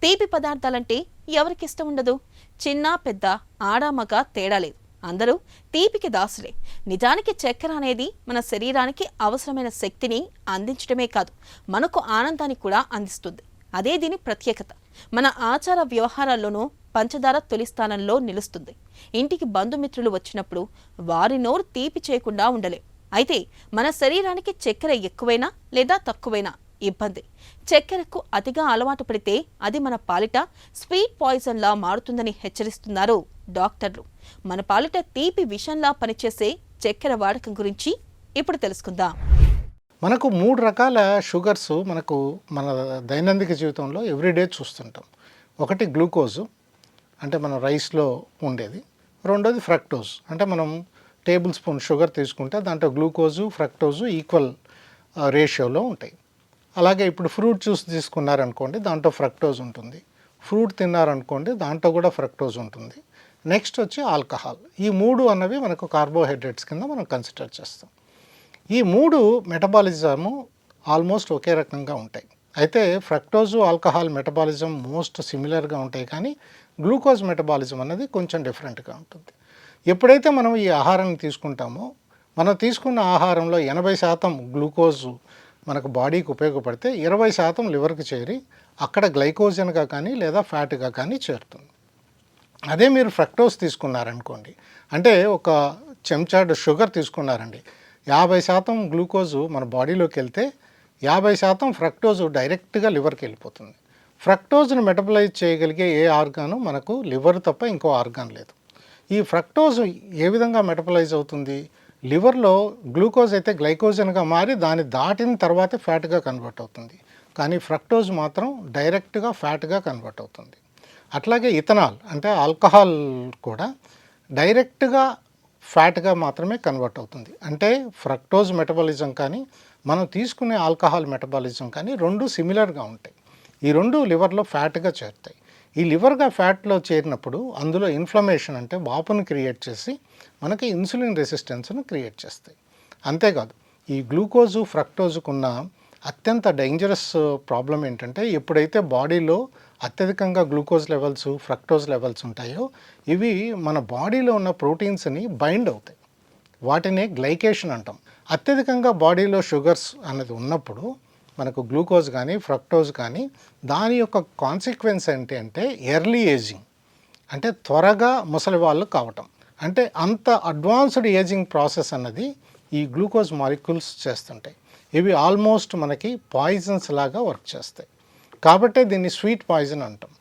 తీపి పదార్థాలంటే ఎవరికి ఇష్టం ఉండదు? చిన్న పెద్ద ఆడ మగ తేడా లేదు, అందరూ తీపికి దాసులే. నిజానికి చక్కెర అనేది మన శరీరానికి అవసరమైన శక్తిని అందించడమే కాదు, మనకు ఆనందాన్ని కూడా అందిస్తుంది. అదే దీని ప్రత్యేకత. మన ఆచార వ్యవహారాల్లోనూ పంచదార తొలి స్థానంలో నిలుస్తుంది. ఇంటికి బంధుమిత్రులు వచ్చినప్పుడు వారి నోరు తీపి చేయకుండా ఉండలేం. అయితే మన శరీరానికి చక్కెర ఎక్కువైనా లేదా తక్కువైనా ఇబ్బంది. చక్కెరకు అతిగా అలవాటు పడితే అది మన పాలిట స్వీట్ పాయిజన్లా మారుతుందని హెచ్చరిస్తున్నారు డాక్టర్లు. మన పాలిట తీపి విషంలా పనిచేసే చక్కెర వాడకం గురించి ఇప్పుడు తెలుసుకుందాం. మనకు 3 రకాల షుగర్స్ మన దైనందిక జీవితంలో ఎవ్రీడే చూస్తుంటాం. ఒకటి గ్లూకోజు, అంటే మనం రైస్లో ఉండేది. రెండోది ఫ్రక్టోజ్, అంటే మనం టేబుల్ స్పూన్ షుగర్ తీసుకుంటే దాంట్లో గ్లూకోజు ఫ్రక్టోజు ఈక్వల్ రేషియోలో ఉంటాయి. అలాగే ఇప్పుడు ఫ్రూట్ జ్యూస్ తీసుకున్నారనుకోండి, దాంట్లో ఫ్రక్టోజ్ ఉంటుంది. ఫ్రూట్ తిన్నారనుకోండి, దాంట్లో కూడా ఫ్రక్టోజ్ ఉంటుంది. నెక్స్ట్ వచ్చి ఆల్కహాల్. ఈ 3 అన్నవి మనకు కార్బోహైడ్రేట్స్ కింద మనం కన్సిడర్ చేస్తాం. ఈ 3 మెటబాలిజము ఆల్మోస్ట్ ఒకే రకంగా ఉంటాయి. అయితే ఫ్రక్టోజు ఆల్కహాల్ మెటబాలిజం మోస్ట్ సిమిలర్గా ఉంటాయి, కానీ గ్లూకోజ్ మెటబాలిజం అనేది కొంచెం డిఫరెంట్గా ఉంటుంది. ఎప్పుడైతే మనం ఈ ఆహారాన్ని తీసుకుంటామో, మనం తీసుకున్న ఆహారంలో 80% గ్లూకోజు మనకు బాడీకి ఉపయోగపడితే 20% లివర్కి చేరి అక్కడ గ్లైకోజన్గా కానీ లేదా ఫ్యాట్గా కానీ చేరుతుంది. అదే మీరు ఫ్రక్టోజ్ తీసుకున్నారనుకోండి, అంటే ఒక చెంచాడు షుగర్ తీసుకున్నారండి, 50% గ్లూకోజు మన బాడీలోకి వెళ్తే 50% ఫ్రక్టోజు డైరెక్ట్గా లివర్కి వెళ్ళిపోతుంది. ఫ్రక్టోజ్ను మెటబలైజ్ చేయగలిగే ఏ ఆర్గాను మనకు లివర్ తప్ప ఇంకో ఆర్గాన్ లేదు. ఈ ఫ్రక్టోజ్ ఏ విధంగా మెటబలైజ్ అవుతుంది? లివర్లో గ్లూకోజ్ అయితే గ్లైకోజన్గా మారి దాన్ని దాటిన తర్వాతే ఫ్యాట్గా కన్వర్ట్ అవుతుంది, కానీ ఫ్రక్టోజ్ మాత్రం డైరెక్ట్గా ఫ్యాట్గా కన్వర్ట్ అవుతుంది. అట్లాగే ఇథనాల్ అంటే ఆల్కహాల్ కూడా డైరెక్ట్గా ఫ్యాట్గా మాత్రమే కన్వర్ట్ అవుతుంది. అంటే ఫ్రక్టోజ్ మెటబాలిజం కానీ మనం తీసుకునే ఆల్కహాల్ మెటబాలిజం కానీ 2 సిమిలర్గా ఉంటాయి. ఈ 2 లివర్లో ఫ్యాట్గా చేరుతాయి. ఈ లివర్గా ఫ్యాట్లో చేరినప్పుడు అందులో ఇన్ఫ్లమేషన్ అంటే వాపును క్రియేట్ చేసి మనకి ఇన్సులిన్ రెసిస్టెన్స్ను క్రియేట్ చేస్తాయి. అంతేకాదు, ఈ గ్లూకోజు ఫ్రక్టోజుకున్న అత్యంత డేంజరస్ ప్రాబ్లం ఏంటంటే, ఎప్పుడైతే బాడీలో అత్యధికంగా గ్లూకోజ్ లెవెల్స్ ఫ్రక్టోజ్ లెవెల్స్ ఉంటాయో ఇవి మన బాడీలో ఉన్న ప్రోటీన్స్ని బైండ్ అవుతాయి. వాటినే గ్లైకేషన్ అంటాం. అత్యధికంగా బాడీలో షుగర్స్ అనేది ఉన్నప్పుడు మనకు గ్లూకోజ్ కానీ ఫ్రక్టోజ్ కానీ దాని యొక్క కాన్సిక్వెన్స్ ఏంటి అంటే ఎర్లీ ఏజింగ్, అంటే త్వరగా ముసలి వాళ్ళు కావటం. అంటే అంత అడ్వాన్స్డ్ ఏజింగ్ ప్రాసెస్ అన్నది ఈ గ్లూకోజ్ మాలిక్యూల్స్ చేస్తుంటాయి. ఇవి ఆల్మోస్ట్ మనకి పాయిజన్స్ లాగా వర్క్ చేస్తాయి. కాబట్టే దీన్ని స్వీట్ పాయిజన్ అంటాం.